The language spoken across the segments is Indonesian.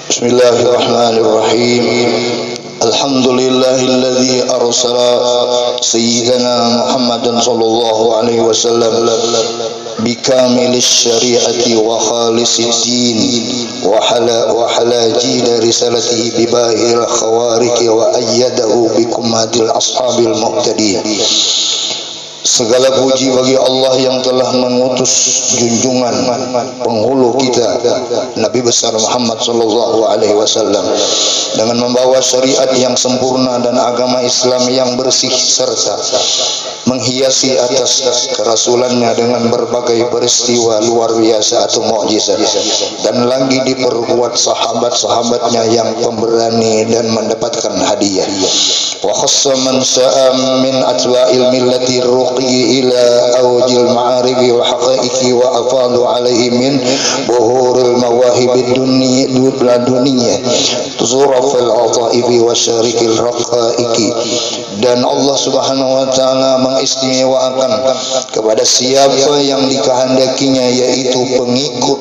Bismillahirrahmanirrahim. Alhamdulillahilladzi arsala sayyidana Muhammadan sallallahu alaihi wasallam bikamilis syari'ati wa khalisid din wa halajil risalatihi bibahil khawariki wa ayyadahu bikumadil ashabil muhtadin. Segala puji bagi Allah yang telah mengutus junjungan penghulu kita Nabi besar Muhammad sallallahu alaihi wasallam dengan membawa syariat yang sempurna dan agama Islam yang bersih serta menghiasi atas kerasulannya dengan berbagai peristiwa luar biasa atau mukjizat, dan lagi diperkuat sahabat-sahabatnya yang pemberani dan mendapatkan hadiah. Wa khassa man sa'a min atwa'il millati ruqi ila awjil ma'aribi wa haqaiqi wa afadu alaihi min buhuril mawahibid dunia tuzurafil ataibi wa syarikil raqaiqi. Dan Allah subhanahu wa ta'ala mengistimewakan kepada siapa yang dikehendakinya, yaitu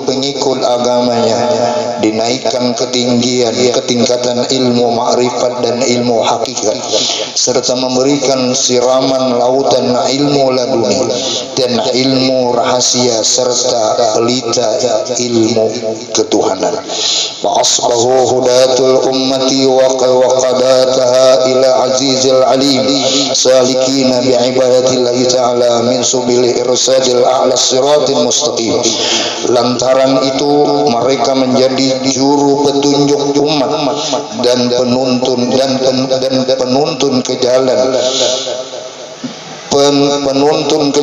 pengikut agamanya, dinaikkan ketingkatan ilmu ma'rifat dan ilmu hakikat, serta memberikan siraman lautan ilmu laduni dan ilmu rahasia serta pelita ilmu ketuhanan. Wa asbahu hudatul ummati wa qadataha ila azizil alim salikina bi ibadatillahi ta'ala min subili irsadil a'la siratil mustaqim. Lantaran itu mereka menjadi juru petunjuk umat dan penuntun ke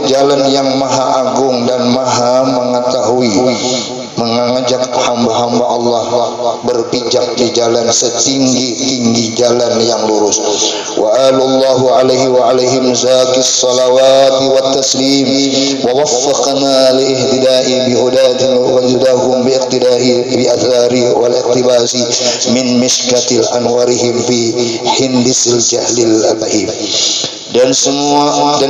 jalan yang maha agung dan maha mengetahui, mengajak hamba-hamba Allah berpijak di jalan setinggi-tinggi jalan yang lurus. Wa alullahu alaihi wa alaihim zakis salawati wa taslim wa waffaqana li ihtida'i bi hudatin wa judahum bi iqtidahi bi athari wal iqtibasi min miskatil anwarihim fi hindisil jahlil abahim. Dan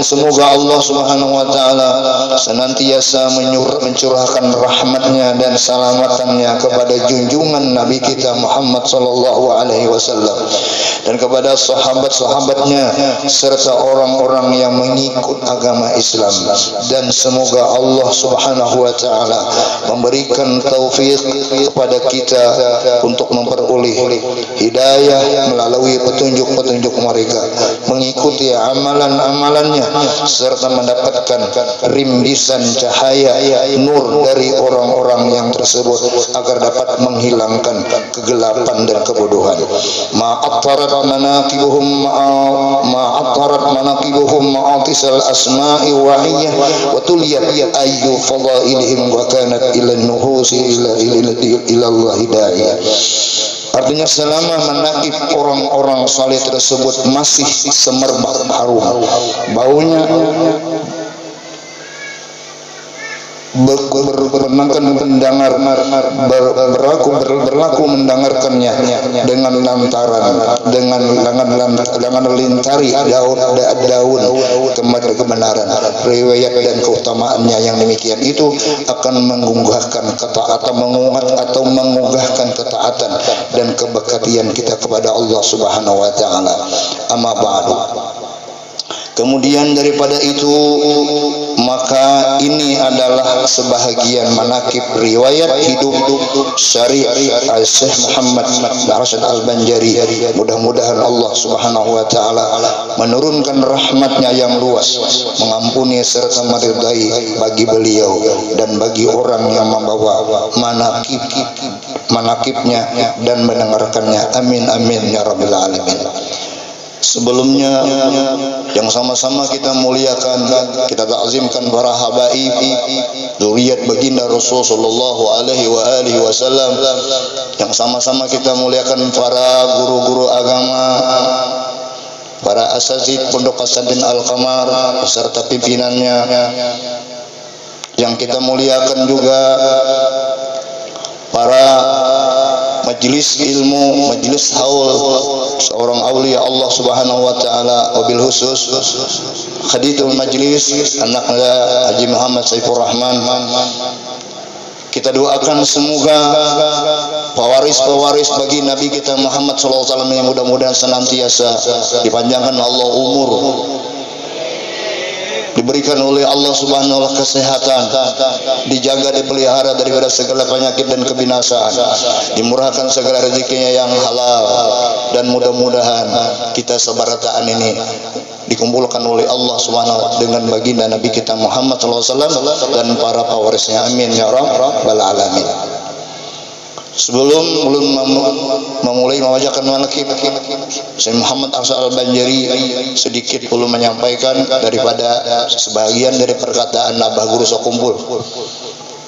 semoga Allah subhanahu wa ta'ala senantiasa mencurahkan rahmatnya dan selamatannya kepada junjungan Nabi kita Muhammad sallallahu alaihi wasallam dan kepada sahabat-sahabatnya serta orang-orang yang mengikut agama Islam. Dan semoga Allah subhanahu wa ta'ala memberikan taufik kepada kita untuk memperoleh hidayah melalui petunjuk-petunjuk mereka, mengikuti amalan-amalannya serta mendapatkan rimbisan cahaya nur dari orang-orang yang tersebut agar dapat menghilangkan kegelapan dan kebodohan. Ma'attarat manaqibuhum ma'atisal asma'i wa'iyah wa tuliyat ayyu fadailihim wa kanat ila nuhusi ila Allah hidayah. Artinya selama menakib orang-orang saleh tersebut masih semerbak harum baunya, berlaku mendengarkannya dengan lintari daun kebenaran, riwayat dan keutamaannya yang demikian itu akan mengunggahkan mengunggahkan ketaatan dan kebaktian kita kepada Allah Subhanahu wa taala. Amma ba'du. Kemudian daripada itu, maka ini adalah sebahagian manakib riwayat hidup syari' Syekh Muhammad Rashid Al-Banjari. Mudah-mudahan Allah Subhanahu wa taala menurunkan rahmatnya yang luas, mengampuni serta meridai bagi beliau dan bagi orang yang membawa manakibnya dan mendengarkannya. Amin amin ya rabbil alamin. Sebelumnya yang sama-sama kita muliakan, kita ta'zimkan para habaib zuriat baginda Rasul sallallahu alaihi wasallam, yang sama-sama kita muliakan para guru-guru agama, para asatidz Pondok Hasanuddin Al-Qamar beserta pimpinannya, yang kita muliakan juga para majelis ilmu, majelis haul seorang aulia Allah Subhanahu wa taala, wabil khusus khaditul majlis anaknya Haji Muhammad Saifur Rahman. Kita doakan semoga pewaris-pewaris bagi Nabi kita Muhammad SAW yang mudah-mudahan senantiasa dipanjangkan Allah umur, diberikan oleh Allah Subhanahu wa taala kesehatan, dijaga, dipelihara daripada segala penyakit dan kebinasaan, dimurahkan segala rezekinya yang halal, dan mudah-mudahan kita sebarataan ini dikumpulkan oleh Allah Subhanahu wa taala dengan baginda Nabi kita Muhammad SAW dan para pewarisnya. Amin ya rabbal alamin. Sebelum memulai membacakan manaqib, Syekh Muhammad Arsal Al-Banjari sedikit perlu menyampaikan daripada sebagian dari perkataan Abah Guru Sokumpul,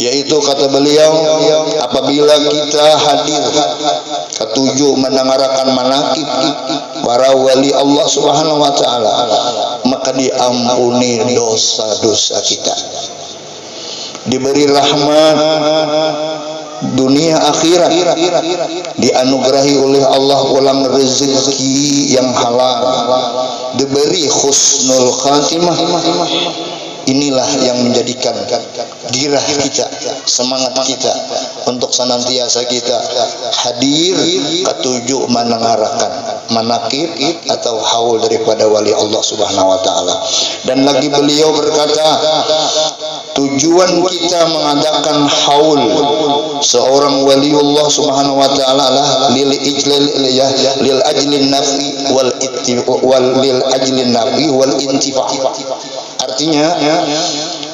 yaitu kata beliau, apabila kita hadir ketujuh mendengarkan manaqib para wali Allah Subhanahu wa taala, maka diampuni dosa-dosa kita, diberi rahmat dunia akhirat, dianugerahi oleh Allah ulang rezeki yang halal, diberi husnul khatimah. Inilah yang menjadikan girah kita, semangat kita untuk senantiasa kita hadir ketujuh mendengarkan manaqib atau haul daripada wali Allah Subhanahu wa taala. Dan lagi beliau berkata, tujuan kita mengadakan haul seorang waliullah Subhanahu wa taala lil ajlin nafi wal intifa. Artinya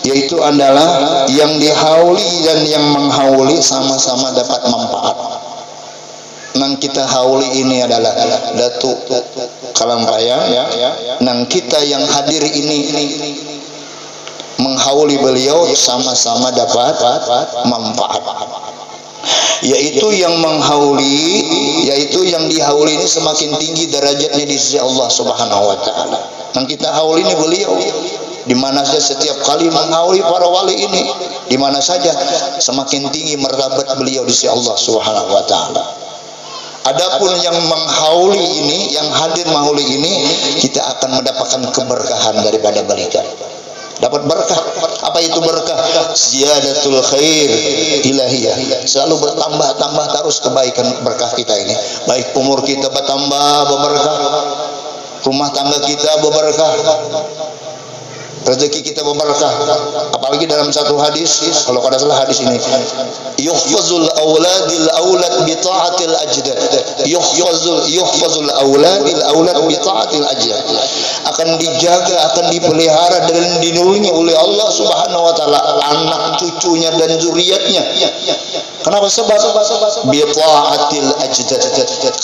yaitu adalah yang dihauli dan yang menghauli sama-sama dapat manfaat. Nang kita hauli ini adalah Datuk Kalampayang, nang kita yang hadir ini menghauli beliau sama-sama dapat manfaat. Yaitu yang menghauli, yaitu yang dihauli ini semakin tinggi derajatnya di sisi Allah Subhanahu wa taala. Nang kita hauli ini beliau, di mana saja setiap kali menghauli para wali ini, di mana saja semakin tinggi martabat beliau di sisi Allah Subhanahu wa taala. Adapun yang menghauli ini, yang hadir menghauli ini, kita akan mendapatkan keberkahan daripada beliau. Dapat berkah. Apa itu berkah? Ziyadatul khair ilahiyah. Selalu bertambah-tambah terus kebaikan berkah kita ini. Baik umur kita bertambah berberkah, rumah tangga kita berberkah, rezeki kita berberkah. Apalagi dalam satu hadis, kalau kada salah hadis ini, yuhfazul aulad bi ta'atil ajdad. Yuhfazul aulad bi ta'atil ajdad. Akan dijaga, akan dipelihara dan dilindungi oleh Allah Subhanahu wa taala anak cucunya dan zuriatnya. Kenapa? Sebab bi ta'atil ajdad.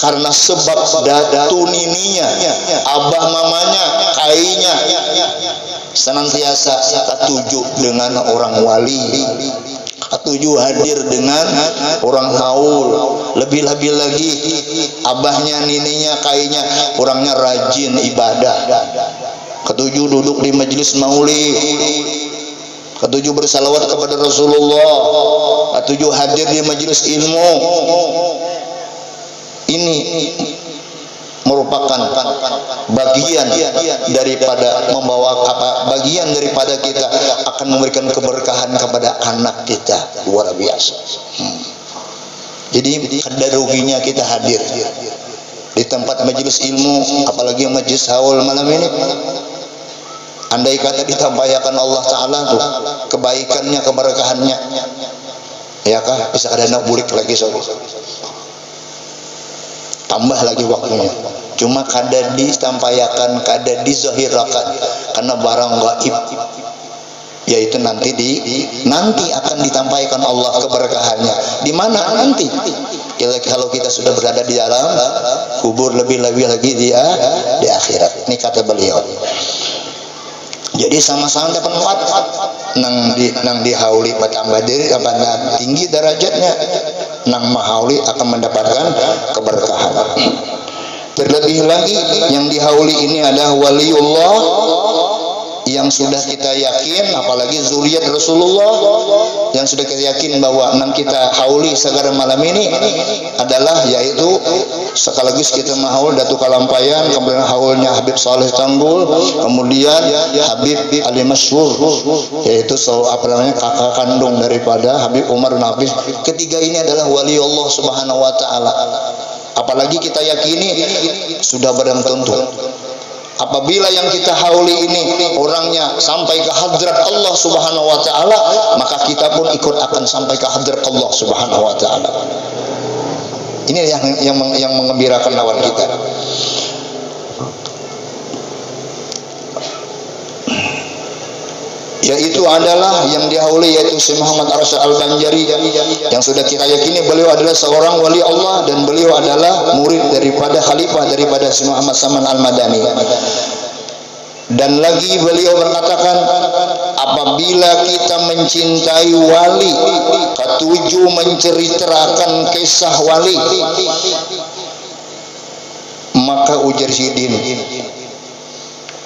Karena sebab datu nininya, abah mamanya, kainya senantiasa ketujuh dengan orang wali, ketujuh hadir dengan orang haul, lebih-lebih lagi abahnya, nininya, kainya orangnya rajin ibadah, ketujuh duduk di majelis maulid, ketujuh bersalawat kepada Rasulullah, ketujuh hadir di majelis ilmu. Ini merupakan bagian daripada membawa bagian daripada kita akan memberikan keberkahan kepada anak kita, luar biasa. Jadi ada ruginya kita hadir di tempat majelis ilmu, apalagi majelis haul malam ini. Andai kata ditampaikan Allah Ta'ala tuh kebaikannya, keberkahannya, ya kah bisa ada nak bulik lagi sobat, tambah lagi waktunya. Cuma kada ditampaikan, kada dizahirakan karena barang gaib, yaitu nanti akan ditampaikan Allah keberkahannya. Di mana nanti? Kalau kita sudah berada di dalam kubur, lebih-lebih lagi dia di akhirat. Ini kata beliau. Jadi sama-sama dapat manfaat. Nang dihauli bertambah diri, tinggi derajatnya. Nang mahauli akan mendapatkan keberkahan. Terlebih lagi yang dihauli ini adalah waliullah yang sudah kita yakin, apalagi zuriat Rasulullah yang sudah kita yakin bahwa yang kita hauli segala malam ini adalah yaitu sekaligus kita menghaul Datuk Kalampayan, kemudian haulnya Habib Saleh Tanggul, kemudian Habib Ali Masyhur, yaitu kakak kandung daripada Habib Umar Nafis. Ketiga ini adalah wali Allah Subhanahu wa taala. Apalagi kita yakini sudah barang tentu apabila yang kita hauli ini orangnya sampai ke hadrat Allah Subhanahu wa taala, maka kita pun ikut akan sampai ke hadrat Allah Subhanahu wa taala. Ini yang mengembirakan lawan kita. Yaitu adalah yang dihauli yaitu Syekh Muhammad Arsyad Al-Banjari yang sudah kita yakini beliau adalah seorang wali Allah dan beliau adalah murid daripada khalifah daripada Syekh Muhammad Saman Al-Madani. Dan lagi beliau berkatakan, apabila kita mencintai wali, ketujuh menceritakan kisah wali, maka ujar Sidin,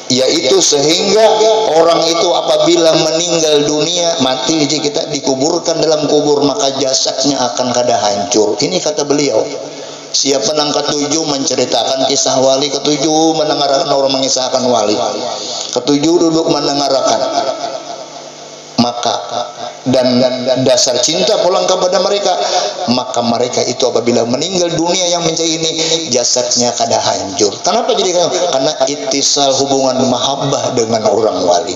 yaitu sehingga orang itu apabila meninggal dunia, mati aja kita dikuburkan dalam kubur, maka jasadnya akan kada hancur. Ini kata beliau. Siapa yang ketujuh menceritakan kisah wali, ketujuh mendengarkan orang mengisahkan wali, ketujuh duduk mendengarkan, maka dan dasar cinta pulang kepada mereka, maka mereka itu apabila meninggal dunia yang mencari ini jasadnya kada hancur. Kenapa jadi karena ittisal hubungan mahabbah dengan orang wali.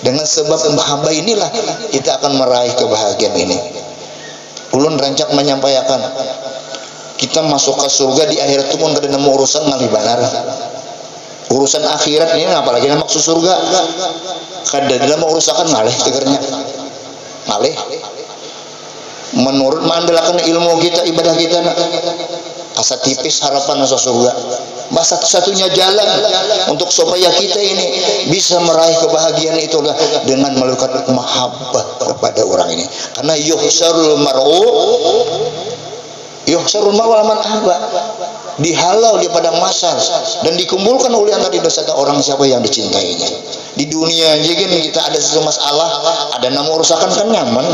Dengan sebab mahabbah inilah kita akan meraih kebahagiaan ini. Ulun rancak menyampaikan, kita masuk ke surga di akhirat itu pun kada nemu urusan ngalih banar. Urusan akhirat ini apalagi nak masuk surga, kada nemu urusan ngalih tegernya. Ngalih. Menurut mandalakan ilmu kita, ibadah kita asa tipis harapan masuk surga. Satu-satunya jalan untuk supaya kita ini bisa meraih kebahagiaan itu adalah dengan melakukan mahabbah kepada orang ini. Karena yuhsyarul mar'u laman ahba, dihalau di padang mahsyar dan dikumpulkan oleh antara dosa orang siapa yang dicintainya. Di dunia aja kan kita ada sesuatu masalah, ada nama urusakan kan nyaman.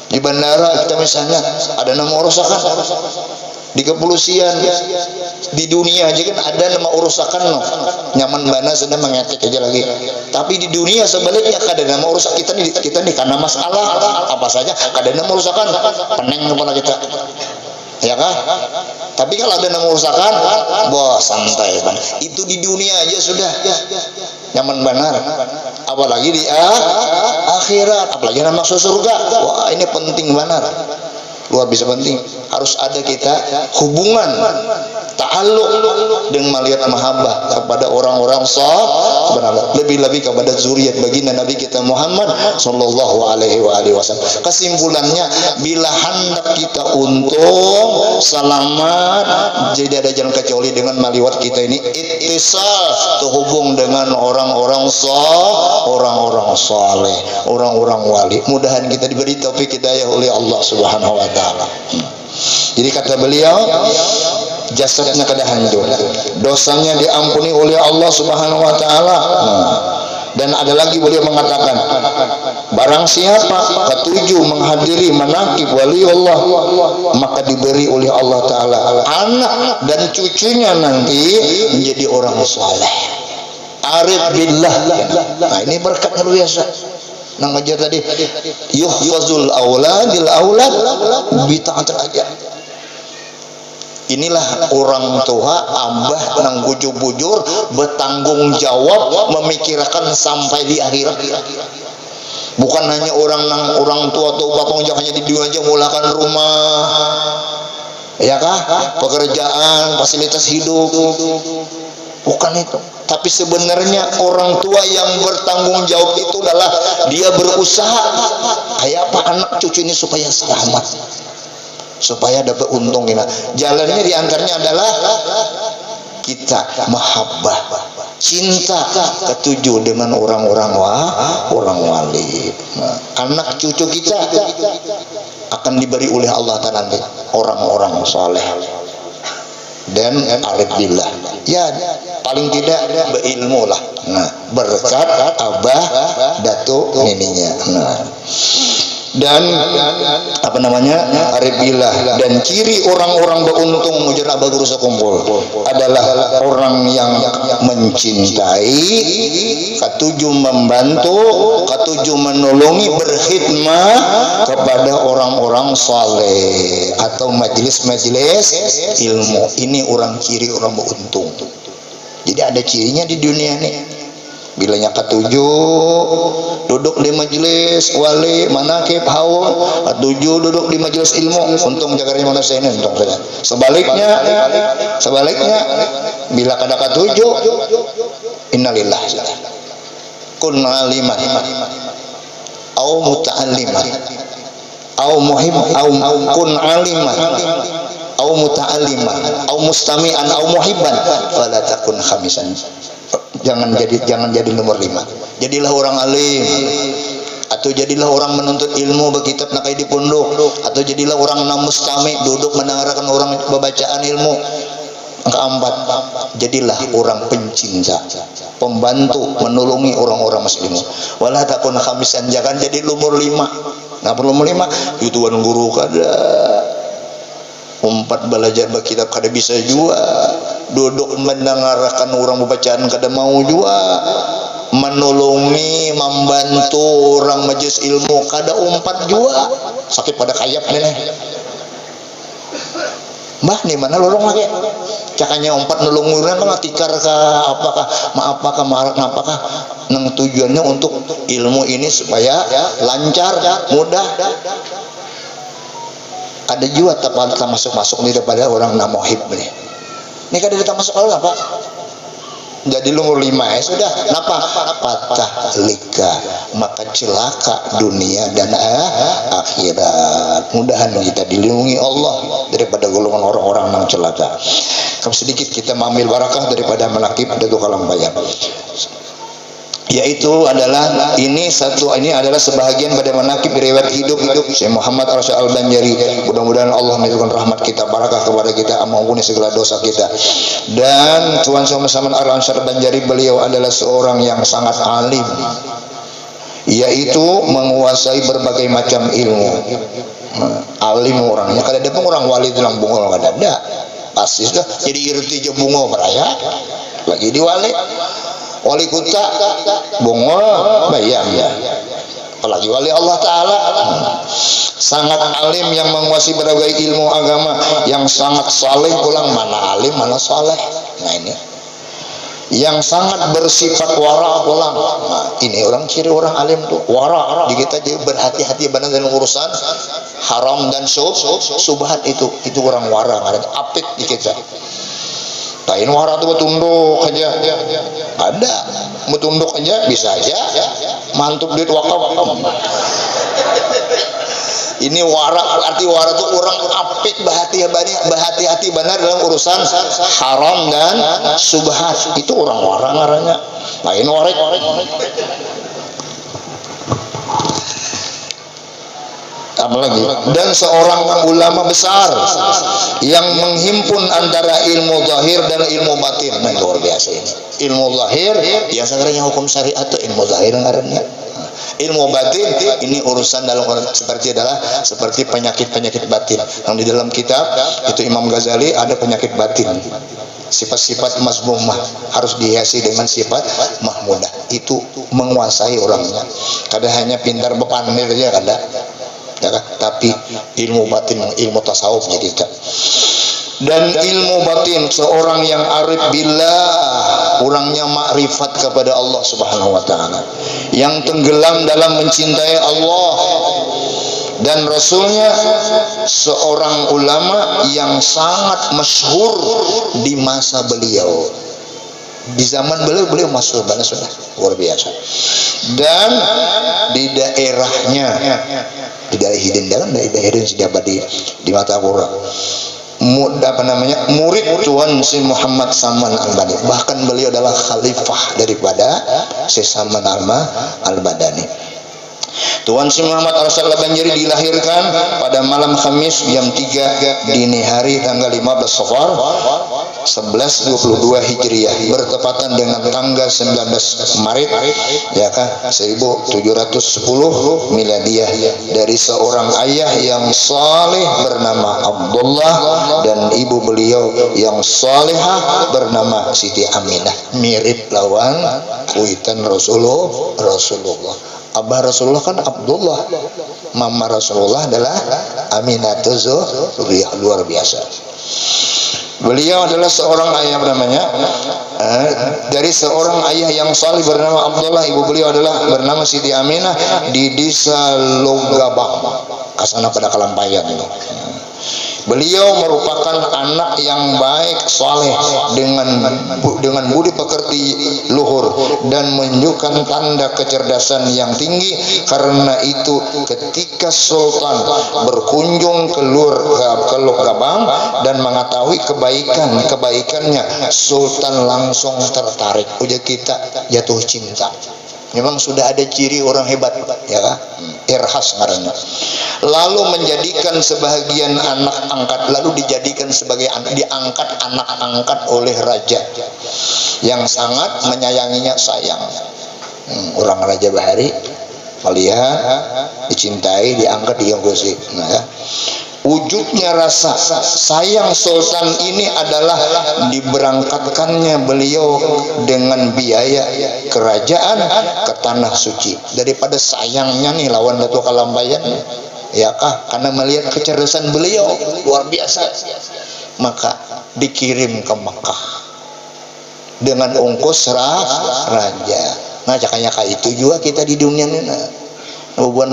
Di bandara kita misalnya ada nama urusakan, di kepolisian, di dunia aja kan ada nama urusakan no. Nyaman bana sudah mengetik aja lagi. Tapi di dunia sebaliknya kada nama urusak kita nih karena masalah apa saja kada nama urusakan peneng kepala kita. Ya kah? Tapi kalau ada nama urusakan, bos santai bang. Itu di dunia aja sudah nyaman benar. Apalagi di akhirat, apalagi nama masuk surga. Wah ini penting benar. Luar biasa penting. Harus ada kita hubungan ta'alluq dengan melihat mahabbah kepada orang-orang saleh, lebih-lebih kepada zuriat baginda Nabi kita Muhammad sallallahu alaihi wasallam. Kesimpulannya, bila hendak kita untung selamat, jadi ada jalan kecuali dengan melihat kita ini ittisal, terhubung dengan orang-orang saleh, orang-orang wali. Mudahan kita diberi taufik hidayah oleh Allah Subhanahu wa taala. Jadi kata beliau, jasadnya kada hancur, dosanya diampuni oleh Allah Subhanahu wa taala. Dan ada lagi beliau mengatakan, barang siapa ketujuh menghadiri manaqib wali Allah, maka diberi oleh Allah taala anak dan cucunya nanti menjadi orang saleh, arif billah. Nah ini berkat luar biasa. Nang ajar tadi, yuhfazul auladil aulad bi ta'atil aja. Inilah orang tua abah nang bujur-bujur bertanggung jawab memikirkan sampai di akhirat. Bukan hanya orang tua atau bapak hanya di dunia aja mulakan rumah, ya kah? Pekerjaan, fasilitas hidup. Bukan itu. Tapi sebenarnya orang tua yang bertanggung jawab itu adalah dia berusaha kayak apa anak cucu ini supaya selamat, supaya dapat untung. Jalannya diantaranya adalah kita mahabbah, cinta ketujuh dengan orang-orang wali. Anak cucu kita akan diberi oleh Allah Ta'ala orang-orang saleh dan arif billah. Ya, paling tidak berilmu lah. Nah, berkat abah datuk nininya. Nah, dan apa namanya, aribillah, dan ciri orang-orang beruntung mujar abah guru sekumpul adalah orang yang mencintai, ketujuh membantu, ketujuh menolongi, berkhidmah kepada orang-orang saleh atau majelis-majelis ilmu. Ini orang ciri orang beruntung. Jadi ada cirinya di dunia nih. Bilanya ketujuh duduk di majelis wali manakib hawa, ketujuh duduk di majelis ilmu, untung jagarnya manusia ini, untung saya. Sebaliknya bila kada ketujuh, innalillah, kun aliman au muta'alliman au muhib au kun aliman au muta'alliman au mustami'an au muhibban fala takun khamisan. Jangan jadi nomor 5. Jadilah orang alim, atau jadilah orang menuntut ilmu berkitab nakai di pondok, atau jadilah orang mustami, duduk mendengarkan orang bacaan ilmu. Keempat, jadilah orang pencinta, pembantu, menolongi orang-orang muslim. Wala takun khamisan, jangan jadi nomor 5. Nah, perlu 5 itu tuan guru kada 4 belajar berkitab kada bisa juga, duduk mendengarkan orang bacaan kada mau juga, menolongi membantu orang majelis ilmu kada 4 juga, sakit pada kayap nih. Mbah nih mana lorong lagi cakanya 4 nolong orang mah tikar kah apakah apakah nang tujuannya untuk ilmu ini supaya lancar mudah. Ada juga tak masuk daripada orang namohib nih. Ini kada kita masuk Allah Pak. Jadi nomor 5 ya sudah. Kenapa? Patah lika, maka celaka dunia dan akhirat. Mudahan kita dilindungi Allah daripada golongan orang-orang yang celaka. Sedikit kita mengambil barakah daripada menakib Datuk Kalam Bayam. Yaitu adalah ini adalah sebahagian pada manakib riwayat hidup Syekh Muhammad Arsyad Al-Banjari. Mudah-mudahan Allah memberikan rahmat kita, barakah kepada kita, mengampuni segala dosa kita. Dan Tuan sama-sama Arsyad Al-Banjari, beliau adalah seorang yang sangat alim, yaitu menguasai berbagai macam ilmu. Alim orangnya, kada ada orang wali tulang bungol kada ada. Pasti sudah jadi irti je bungo beraya lagi di wali kota bungo bayam ya, apalagi wali Allah Ta'ala. Sangat alim yang menguasai berbagai ilmu agama, yang sangat saleh pulang, mana alim mana saleh. Nah ini yang sangat bersifat wara pulang. Nah ini orang ciri orang alim tuh wara. Jadi kita jadi berhati-hati benar dalam urusan haram dan subhat itu orang wara, ada apik di kita. Lain wara tuh tunduk aja, ada mau tunduk aja bisa aja mantap duit wakaf. Ini wara, arti wara tuh orang apik, berhati-hati benar dalam urusan haram dan subhat. Itu orang wara ngarannya. Lain warek. Apalagi dan seorang ulama besar yang menghimpun antara ilmu zahir dan ilmu batin. Nah, luar biasa ini. Ilmu zahir biasa ngarannya hukum syariat atau ilmu zahir ngarannya. Ilmu batin ini urusan dalam seperti penyakit batin. Yang di dalam kitab itu Imam Ghazali ada penyakit batin. Sifat-sifat mazmumah harus dihiasi dengan sifat mahmudah. Itu menguasai orangnya. Kada hanya pintar bepanir aja kada. Ya, tapi ilmu batin, ilmu tasawuf jadi tak. Dan ilmu batin seorang yang arif billah, orangnya makrifat kepada Allah Subhanahu wa taala, yang tenggelam dalam mencintai Allah dan Rasulnya, seorang ulama yang sangat masyhur di masa beliau. Di zaman beliau masyhur banget sudah luar biasa. Dan di daerahnya, di daerah Hidin dalam daerah siapa di Matapura, murid Tuan Syekh Muhammad Saman Al-Badani. Bahkan beliau adalah khalifah daripada Syekh Saman Al-Badani. Tuan Syekh Muhammad Arsyad Al-Banjari dilahirkan pada malam Khamis jam 3 dini hari tanggal 15 Safar 1122 Hijriah bertepatan dengan tanggal 19 Maret ya kan 1710 Miladiah, dari seorang ayah yang saleh bernama Abdullah dan ibu beliau yang salehah bernama Siti Aminah. Mirip lawan kuitan Rasulullah. Abah Rasulullah kan Abdullah, mama Rasulullah adalah Aminatul Zuriyah. Luar biasa. Beliau adalah seorang ayah namanya dari seorang ayah yang saleh bernama Abdullah. Ibu beliau adalah bernama Siti Aminah di desa Logabang, kasana pada Kalampayan itu. Beliau merupakan anak yang baik, saleh dengan budi pekerti luhur dan menunjukkan tanda kecerdasan yang tinggi. Karena itu ketika Sultan berkunjung ke Logabang dan mengetahui kebaikannya, Sultan langsung tertarik. Udah kita jatuh cinta. Memang sudah ada ciri orang hebat, ya kan? Irhas ngarannya. Lalu menjadikan sebagian anak angkat, lalu dijadikan sebagai diangkat anak angkat oleh raja yang sangat menyayanginya, sayang. Orang Raja Bahari melihat, dicintai, diangkat, diangkusi. Nah, ya. Wujudnya rasa sayang Sultan ini adalah diberangkatkannya beliau dengan biaya kerajaan ke tanah suci. Daripada sayangnya nih lawan Datuk Kalambayan, ya kah? Karena melihat kecerdasan beliau luar biasa, maka dikirim ke Makkah dengan ongkos raja. Nah, cakanya kayak itu juga kita di dunia ini. Bukan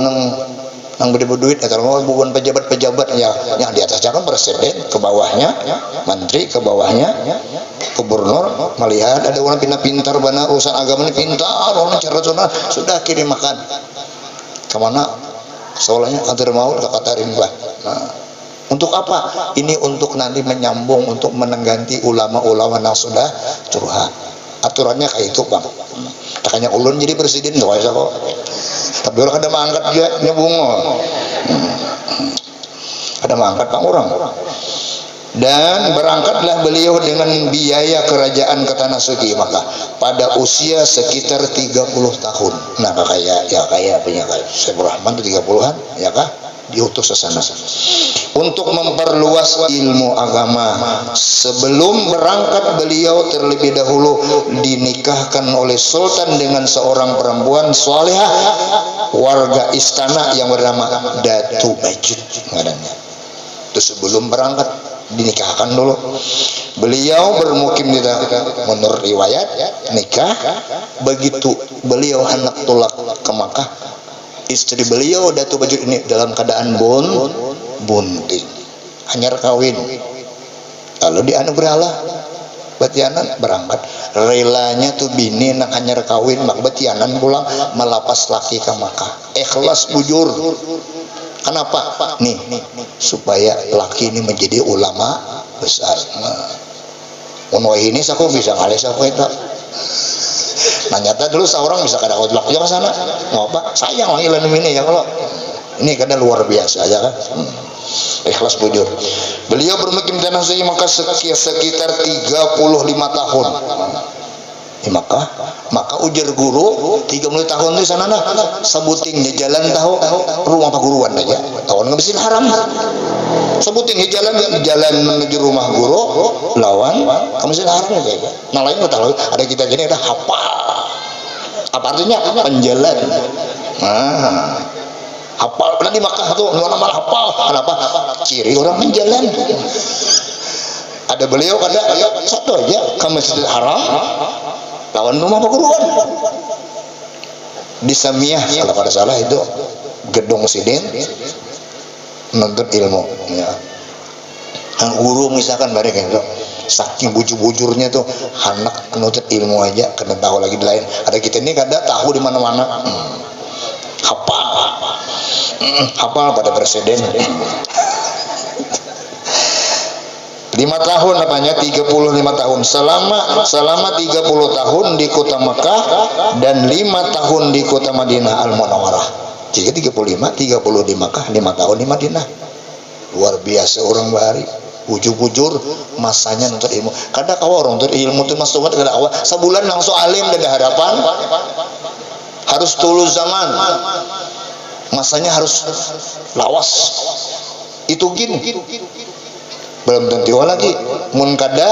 nang berduit atau bukan pejabat-pejabat ya, yang di atasnya kan presiden, ke bawahnya menteri, ke bawahnya gubernur. Melihat ada orang pintar bana urusan agama ini pintar, orang cerdas, sudah kirim makan kemana? Soalnya antar maut ke Katarimba. Nah, untuk apa? Ini untuk nanti menyambung, untuk menengganti ulama-ulama yang sudah curhat. Aturannya kayak itu, Bang. Makanya ulun jadi presiden nggak bisa kok. Tapi orang ada mangkat juga nyebung. Ada mangkat Bang orang. Dan berangkatlah beliau dengan biaya kerajaan ke tanah suci Makkah pada usia sekitar 30 tahun. Nah, kayak punya Syekh Rahman itu 30-an, ya kah? Diutus ke sana untuk memperluas ilmu agama. Sebelum berangkat beliau terlebih dahulu dinikahkan oleh Sultan dengan seorang perempuan salehah warga istana yang bernama Datu Bajut namanya. Itu sebelum berangkat dinikahkan dulu. Beliau bermukim di menurut riwayat nikah, begitu beliau hendak tulak ke Makkah, istri beliau Datu Bajut ini dalam keadaan bunting, hanyar kawin. Lalu dianugeralah betianan berangkat. Relanya tuh bini nak hanyar kawin mak betianan pulang melapas laki ke Makkah. Ikhlas bujur. Kenapa? Nih supaya laki ini menjadi ulama besar. Nah, ini aku bisa ngalih siapa itu. Nah, nyata dulu seorang bisa kada otlak ya ke sana. Ngapa? Sayang lagi lan ini ya kalau ini kada luar biasa aja kan. Ikhlas bujur. Beliau bermukim di tanah suci Makkah sekitar 35 tahun. Di Makkah, maka ujar guru 30 tahun di sana nah sebuting di jalan tahu rumah perguruan aja. Tahun ke Masjidil Haram. Sebuting di jalan menuju rumah guru lawan ke Masjidil Haram aja. Nah, lain enggak tahu ada kita gini ada hafal. Apa artinya? Penjalan. Nah, hafal pernah di Makkah tuh, nama hafal. Kenapa? Ciri orang menjalan. Ada beliau kada satu aja ke Masjidil Haram lawan rumah perguruan di Samiyah kalau kada salah itu gedung sidin menuntut ilmu ya. Guru misalkan bareng itu saking bujur-bujurnya tuh anak menuntut ilmu aja kena tahu lagi di lain. Ada kita ini kada tahu di mana-mana. Hafal pada presiden. 5 tahun apanya 35 tahun selama 30 tahun di kota Makkah dan 5 tahun di kota Madinah Al-Munawwarah. Jadi 35 30 di Makkah, 5 tahun di Madinah. Luar biasa orang Bahari. bujur-bujur masanya nuntut ilmu. Kada kawa orang nuntut ilmu tu masuk kada kawa sebulan langsung alim ada harapan. Harus tulus zaman. Masanya harus lawas. Itu gini. Belum tentu lagi mun kada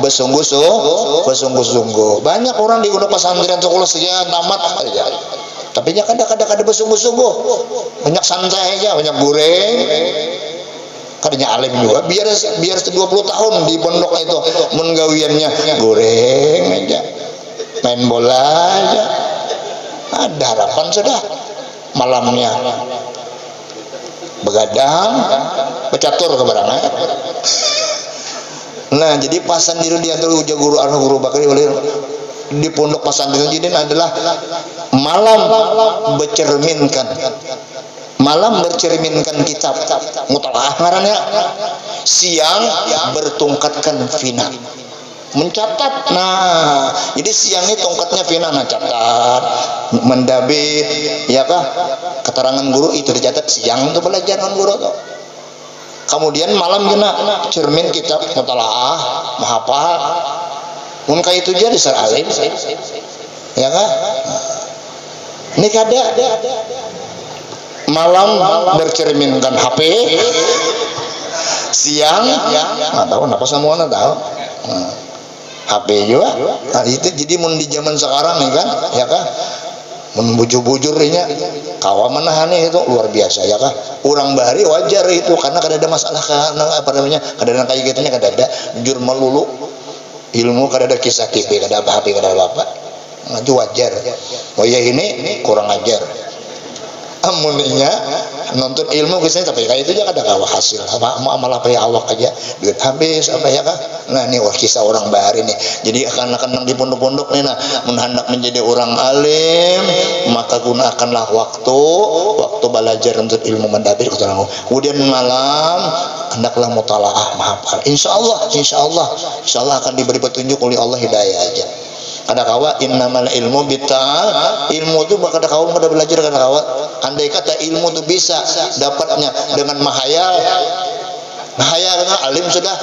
bersungguh-sungguh. Banyak orang di pondok pesantren sekolah saja tamat aja. Tapi nya kada bersungguh-sungguh. Banyak santai aja, banyak goreng. Kadanya alim juga biar 20 tahun di pondok itu mun gawiannya goreng aja. Main bola aja. Ada harapan sudah. Malamnya begadang, bercatur ke barangnya. Nah, jadi pasan diri di antara uja guru arah guru bakari oleh di pondok pesantren ini adalah malam bercerminkan kitab mutalaah ngarannya, siang bertongkatkan fina mencatat. Nah, jadi siang ini tongkatnya fina, nah catat mendabit ya kah keterangan guru itu dicatat siang untuk pelajaran guru tuh. Kemudian malam kena cermin kitab mutalaah mahafal mun ka itu jadi seralim ya kah. Ini kada malam bercerminkan HP, siang nggak tahu kenapa semua nggak tahu HP juga. Nah, itu jadi mun di zaman sekarang nih kan ya kah mun bujur-bujurnya kawa menahani itu luar biasa ya kah. Urang bahari wajar itu karena kada ada masalah karena apa namanya kada ada kayak gitunya kada ada jujur melulu ilmu kada ada kisah kipi kada apa HP kada apa nah, itu wajar. Oh ya ini kurang ajar amuninya nonton ilmu kisahnya tapi kayak itu aja kada kawa hasil apa amal apa ya awak aja duit habis apa ya kah. Nah ini wah kisah orang bahari nih. Jadi akan di pondok-pondok nih nah hendak menjadi orang alim maka gunakanlah waktu belajar untuk ilmu mendabir kemudian malam hendaklah mutalaah mahafal. Insya Allah akan diberi petunjuk oleh Allah, hidayah aja. Kada kawa innamal ilmu bitta'al, ilmu itu kada kawa kada belajar kada kawa. Andai kata ilmu itu bisa dapatnya dengan mahayal dengan alim sudah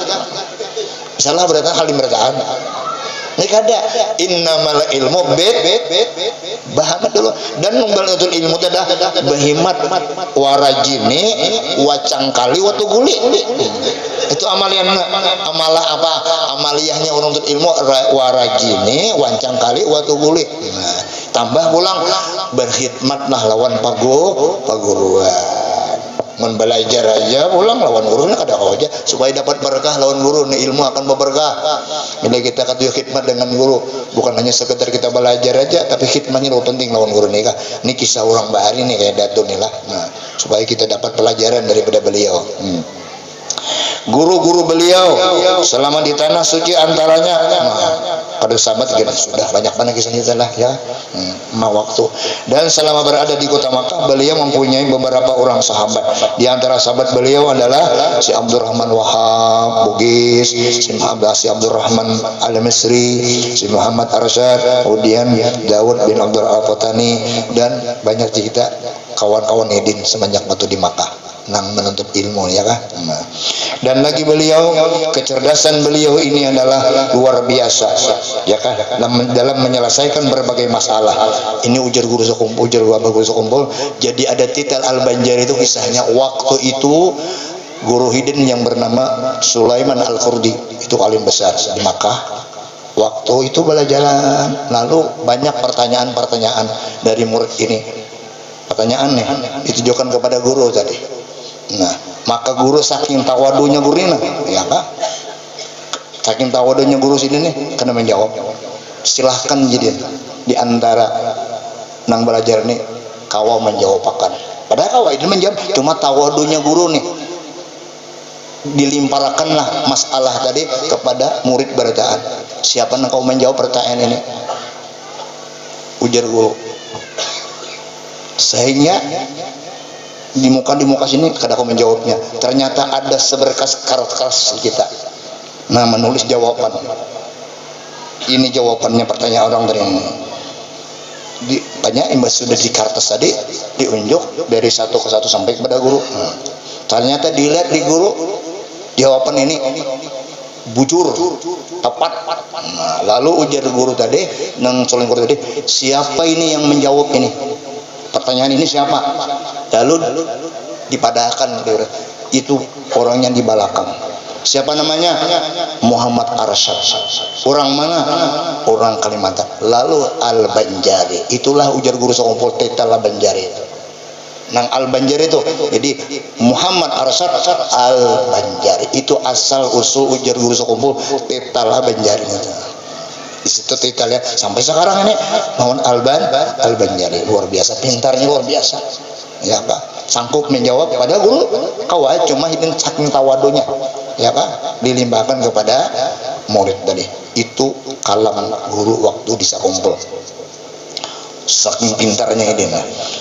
salah berarti alim bertaan. Ini kada innamal ilmu bahamat dulu dan membalutun ilmu itu dah bahimat warajini wacangkali watuguli. Itu amaliyahnya orang untuk ilmu warajini wancangkali watuguli. Nah, tambah pulang berkhidmatlah lawan paguruan. Mun belajar aja pulang lawan gurunya kada kau aja supaya dapat berkah lawan guru nih ilmu akan berberkah. Bila kita katuh khidmat dengan guru bukan hanya sekedar kita belajar aja tapi khidmatnya lebih penting lawan guru nih kah. Ini kisah orang bahari nih kayak Datun nih lah. Nah, supaya kita dapat pelajaran daripada beliau. Guru-guru beliau selama di tanah suci antaranya pada sahabat gitu, sudah banyak banget kisahnya lah ya waktu. Dan selama berada di kota Makkah beliau mempunyai beberapa orang sahabat. Di antara sahabat beliau adalah si Abdurrahman Wahab Bugis, si Abdurrahman Al-Misri, si Muhammad Arsyad, kemudian Daud bin Abdul Al-Fatani dan banyak kita kawan-kawan Edin semenjak waktu di Makkah nang menuntut ilmu ya kah. Dan lagi beliau kecerdasan beliau ini adalah luar biasa ya kah dalam menyelesaikan berbagai masalah. Ini ujar guru sekumpul jadi ada titel Al-Banjari itu kisahnya waktu itu guru hidin yang bernama Sulaiman Al-Qurdi itu alim besar di Makkah. Waktu itu belajar lalu banyak pertanyaan dari murid ini. Pertanyaannya ditujukan kepada guru tadi. Nah, maka guru saking tawadunya guru ini, ya kak, saking tawadunya guru sini nih, kena menjawab. Silahkan jadi di antara nang belajar nih, kau menjawab akan. Padahal kau ini menjawab, cuma tawadunya guru nih. Dilimpahkanlah masalah tadi kepada murid berdaan. Siapa yang kau menjawab pertanyaan ini? Ujar guru. Sehingga di muka sini kadang aku menjawabnya. Ternyata ada seberkas kertas kita. Nah, menulis jawaban. Ini jawabannya pertanyaan orang dari banyak yang sudah di kertas tadi diunjuk dari satu ke satu sampai kepada guru. Ternyata dilihat di guru Jawaban ini bujur, tepat. Nah, lalu ujar guru tadi, nang soleng guru tadi, siapa ini yang menjawab ini? Pertanyaan ini siapa? Lalu dipadahkan itu orang yang di belakang. Siapa namanya? Muhammad Arsyad. Orang mana? Orang Kalimantan. Lalu Al-Banjari. Itulah ujar guru sekumpul Tetal Al-Banjari itu. Nang Al-Banjari itu. Jadi Muhammad Arsyad Al-Banjari. Itu asal usul ujar guru sekumpul Tetal Al-Banjari itu. Di situ kita lihat sampai sekarang ini Muhammad Al-Banjari luar biasa, pintarnya luar biasa. Ya Pak, sanggup menjawab pada guru kawai cuma hidin saking tawadunya. Ya Pak, dilimpahkan kepada murid tadi. Itu kalam guru waktu di Sakumpul. Saking pintarnya ini.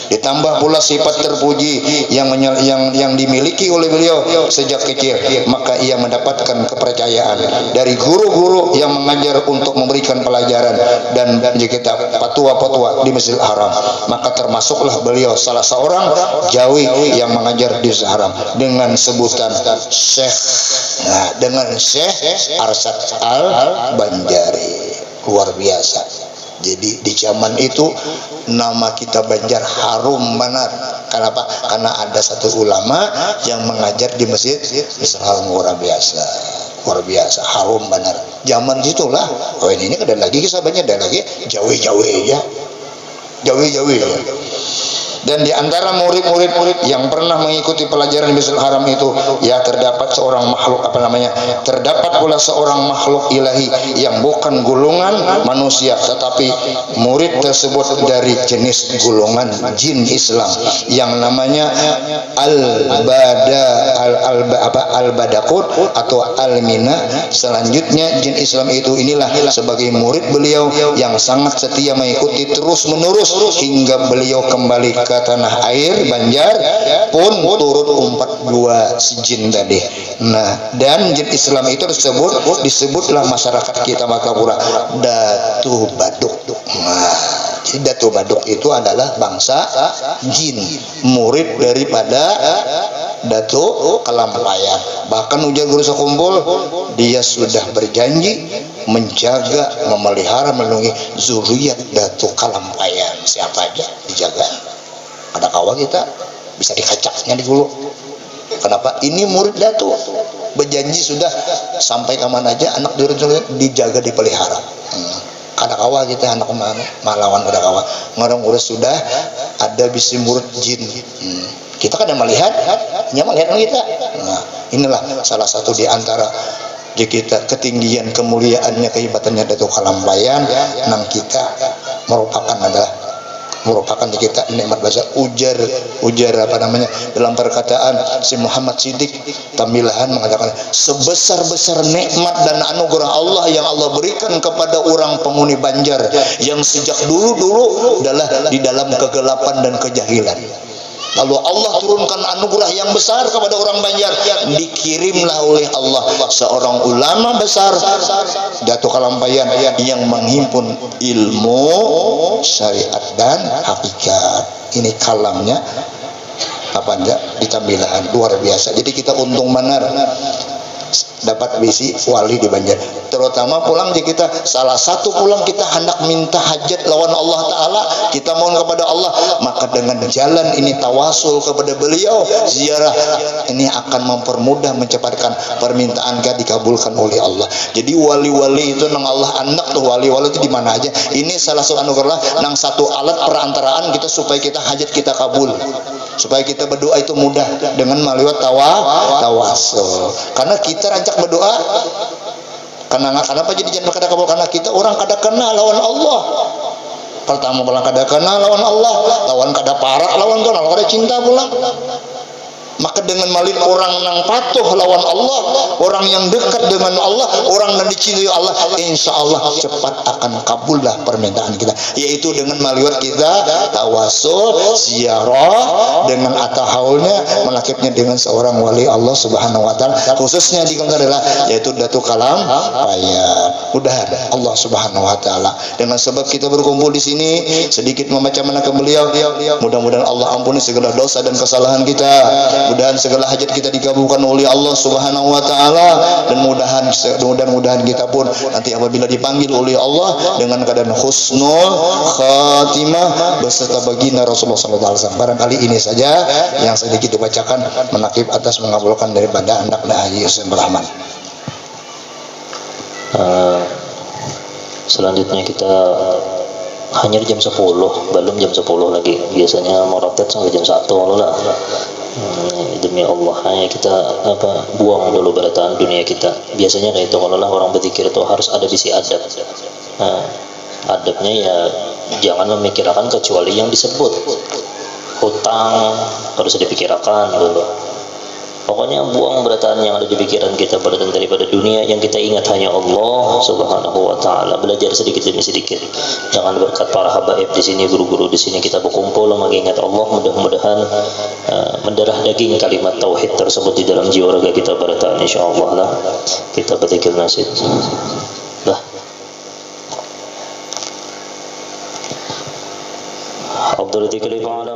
Ditambah pula sifat terpuji yang dimiliki oleh beliau sejak kecil, maka ia mendapatkan kepercayaan dari guru-guru yang mengajar untuk memberikan pelajaran dan jika kita fatwa-fatwa di Masjidil Haram, maka termasuklah beliau salah seorang jawi yang mengajar di Masjidil Haram dengan sebutan Syekh. Nah, dengan Syekh Arsyad Al-Banjari. Luar biasa. Jadi di zaman itu nama kita Banjar harum benar. Kenapa? Karena ada satu ulama yang mengajar di masjid Haram. Luar biasa, luar biasa, harum benar. Zaman itulah. Oh ini ada lagi kisah banyak, ada lagi Jawi ya, Jawi ya. Dan di antara murid-murid yang pernah mengikuti pelajaran di Masjidil Haram itu, ya terdapat seorang makhluk terdapat pula seorang makhluk ilahi yang bukan golongan manusia, tetapi murid tersebut dari jenis golongan jin Islam yang namanya Al-Badakut atau Al-Mina. Selanjutnya jin Islam itu inilah sebagai murid beliau yang sangat setia mengikuti terus menerus hingga beliau kembali ke tanah air Banjar pun turut umpat dua si jin tadi. Nah, dan jin Islam itu disebutlah masyarakat kita Makapura Datu Baduk. Nah, jadi Datu Baduk itu adalah bangsa jin, murid daripada Datu Kalampayan. Bahkan ujar guru sekumpul, dia sudah berjanji menjaga, memelihara, melindungi zuriat Datu Kalampayan. Siapa aja dijaga. Ada kawan kita bisa dikacaknya di hulu. Kenapa? Ini murid Datu berjanji sudah sampai kapan aja anak dijaga, dipelihara. Kada kawa kita anak malawan kada kawa ngorong urus sudah ada bisi murid jin. Kita kadang melihat kita. Nah, inilah salah satu di antara kita ketinggian kemuliaannya, kehebatannya Datu Kalampayan. Nang kita merupakan di kita nikmat bahasa ujar dalam perkataan si Muhammad Siddiq Tamilahan mengatakan, sebesar-besar nikmat dan anugerah Allah yang Allah berikan kepada orang penghuni Banjar yang sejak dulu adalah di dalam kegelapan dan kejahilan. Lalu Allah turunkan anugerah yang besar kepada orang Banjar. Dikirimlah oleh Allah seorang ulama besar Datu Kalampayan yang menghimpun ilmu syariat dan hakikat. Ini kalamnya di Tambilahan, luar biasa. Jadi kita untung benar dapat bisi wali di Banjar. Terutama pulang di kita, salah satu pulang kita hendak minta hajat lawan Allah Ta'ala, kita mohon kepada Allah, maka dengan jalan ini tawasul kepada beliau, ziarah ini akan mempermudah, mencepatkan permintaan kita dikabulkan oleh Allah. Jadi wali-wali itu nang Allah anak tuh, wali-wali itu di mana aja. Ini salah satu anugerah nang satu alat perantaraan kita supaya kita hajat kita kabul, supaya kita berdoa itu mudah dengan melalui tawasul. Karena kita rancak berdoa, kenapa jadi jangan kada kabul? Karena kita orang kada kenal lawan Allah. Pertama pulang kada kenal lawan Allah, lawan kada parak lawan kenal, kada cinta pulang. Maka dengan malin orang yang patuh lawan Allah, orang yang dekat dengan Allah, orang yang dicintai Allah, insya Allah cepat akan kabullah permintaan kita. Yaitu dengan maliwat kita tawasul, ziarah, dengan atahaulnya, melakipnya dengan seorang wali Allah Subhanahu Wa Taala. Khususnya di kampung adalah yaitu Datu Kalampayan. Udah ada Allah Subhanahu Wa Taala. Dengan sebab kita berkumpul di sini, sedikit membaca manakib beliau. Mudah-mudahan Allah ampuni segala dosa dan kesalahan kita. mudah-mudahan segala hajat kita dikabulkan oleh Allah Subhanahu wa taala, dan mudah-mudahan kita pun nanti apabila dipanggil oleh Allah dengan keadaan husnul khatimah beserta baginda Rasulullah sallallahu alaihi wasallam. Barangkali ini saja yang sedikit dibacakan menakib atas mengabulkan daripada anak Haji Hussein Rahman. Selanjutnya kita hanya jam 10, belum jam 10 lagi. Biasanya mau rotet sampai jam 1 lah. Demi Allah, hanya kita buang dulu berataan dunia kita. Biasanya kayak itu, kalau orang berzikir itu harus ada sisi adab. Adabnya ya jangan memikirkan kecuali yang disebut. Hutang harus dipikirkan dulu. Pokoknya buang berataan yang ada di pikiran kita, berataan daripada dunia. Yang kita ingat hanya Allah Subhanahu wa taala. Belajar sedikit demi sedikit. Jangan berkat para habaib di sini, guru-guru di sini, kita berkumpul mengingat Allah. Mudah-mudahan mendarah daging kalimat tauhid tersebut di dalam jiwa raga kita berataan, insyaallah lah. Kita berzikir nasib. Dah. Afdhalul dzikri fa'ala